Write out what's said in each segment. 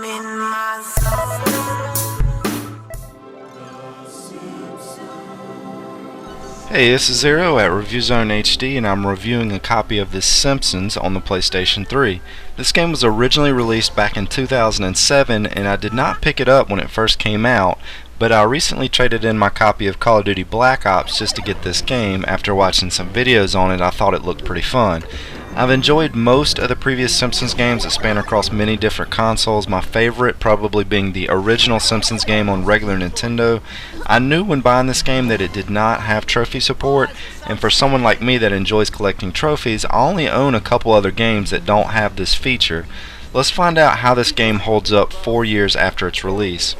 in my zone. Hey, this is Zero at ReviewZoneHD, and I'm reviewing a copy of The Simpsons on the PlayStation 3. This game was originally released back in 2007, and I did not pick it up when it first came out, but I recently traded in my copy of Call of Duty Black Ops just to get this game. After watching some videos on it, I thought it looked pretty fun. I've enjoyed most of the previous Simpsons games that span across many different consoles, my favorite probably being the original Simpsons game on regular Nintendo. I knew when buying this game that it did not have trophy support, and for someone like me that enjoys collecting trophies, I only own a couple other games that don't have this feature. Let's find out how this game holds up 4 years after its release.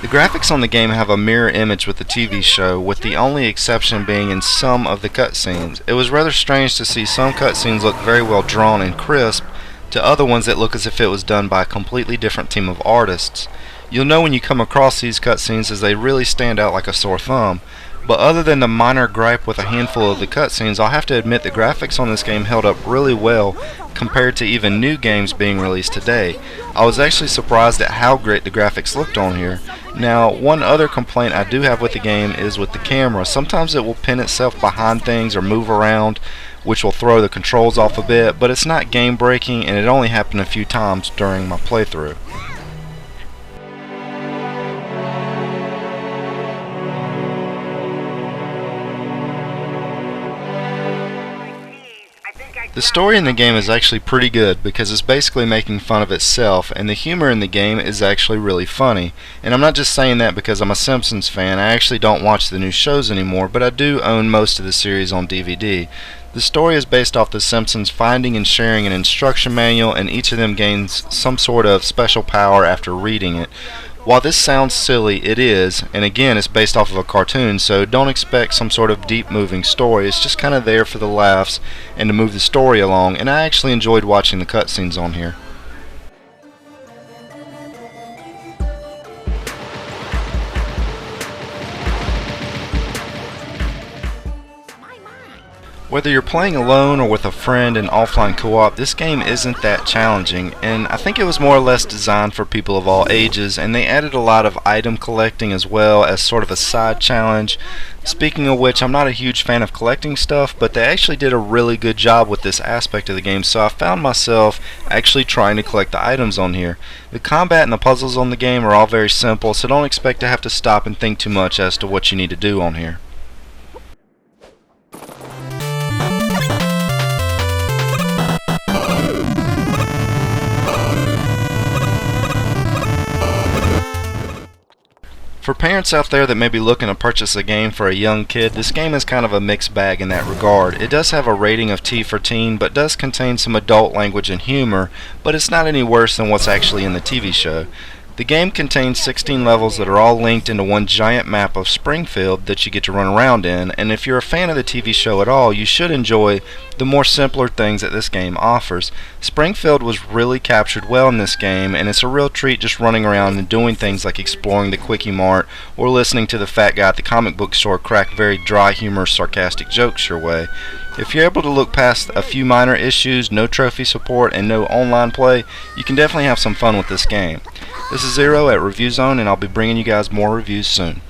The graphics on the game have a mirror image with the TV show, with the only exception being in some of the cutscenes. It was rather strange to see some cutscenes look very well drawn and crisp, to other ones that look as if it was done by a completely different team of artists. You'll know when you come across these cutscenes as they really stand out like a sore thumb. But other than the minor gripe with a handful of the cutscenes, I'll have to admit the graphics on this game held up really well compared to even new games being released today. I was actually surprised at how great the graphics looked on here. Now, one other complaint I do have with the game is with the camera. Sometimes it will pin itself behind things or move around, which will throw the controls off a bit, but it's not game breaking, and it only happened a few times during my playthrough. The story in the game is actually pretty good because it's basically making fun of itself, and the humor in the game is actually really funny. And I'm not just saying that because I'm a Simpsons fan. I actually don't watch the new shows anymore, but I do own most of the series on DVD. The story is based off the Simpsons finding and sharing an instruction manual, and each of them gains some sort of special power after reading it. While this sounds silly, it is, and again it's based off of a cartoon, so don't expect some sort of deep moving story. It's just kind of there for the laughs and to move the story along, and I actually enjoyed watching the cutscenes on here. Whether you're playing alone or with a friend in offline co-op, this game isn't that challenging, and I think it was more or less designed for people of all ages, and they added a lot of item collecting as well as sort of a side challenge. Speaking of which, I'm not a huge fan of collecting stuff, but they actually did a really good job with this aspect of the game, so I found myself actually trying to collect the items on here. The combat and the puzzles on the game are all very simple, so don't expect to have to stop and think too much as to what you need to do on here. For parents out there that may be looking to purchase a game for a young kid, this game is kind of a mixed bag in that regard. It does have a rating of T for teen, but does contain some adult language and humor, but it's not any worse than what's actually in the TV show. The game contains 16 levels that are all linked into one giant map of Springfield that you get to run around in, and if you're a fan of the TV show at all, you should enjoy the more simpler things that this game offers. Springfield was really captured well in this game, and it's a real treat just running around and doing things like exploring the Quickie Mart or listening to the fat guy at the comic book store crack very dry humor, sarcastic jokes your way. If you're able to look past a few minor issues, no trophy support, and no online play, you can definitely have some fun with this game. This is Zero at ReviewZone, and I'll be bringing you guys more reviews soon.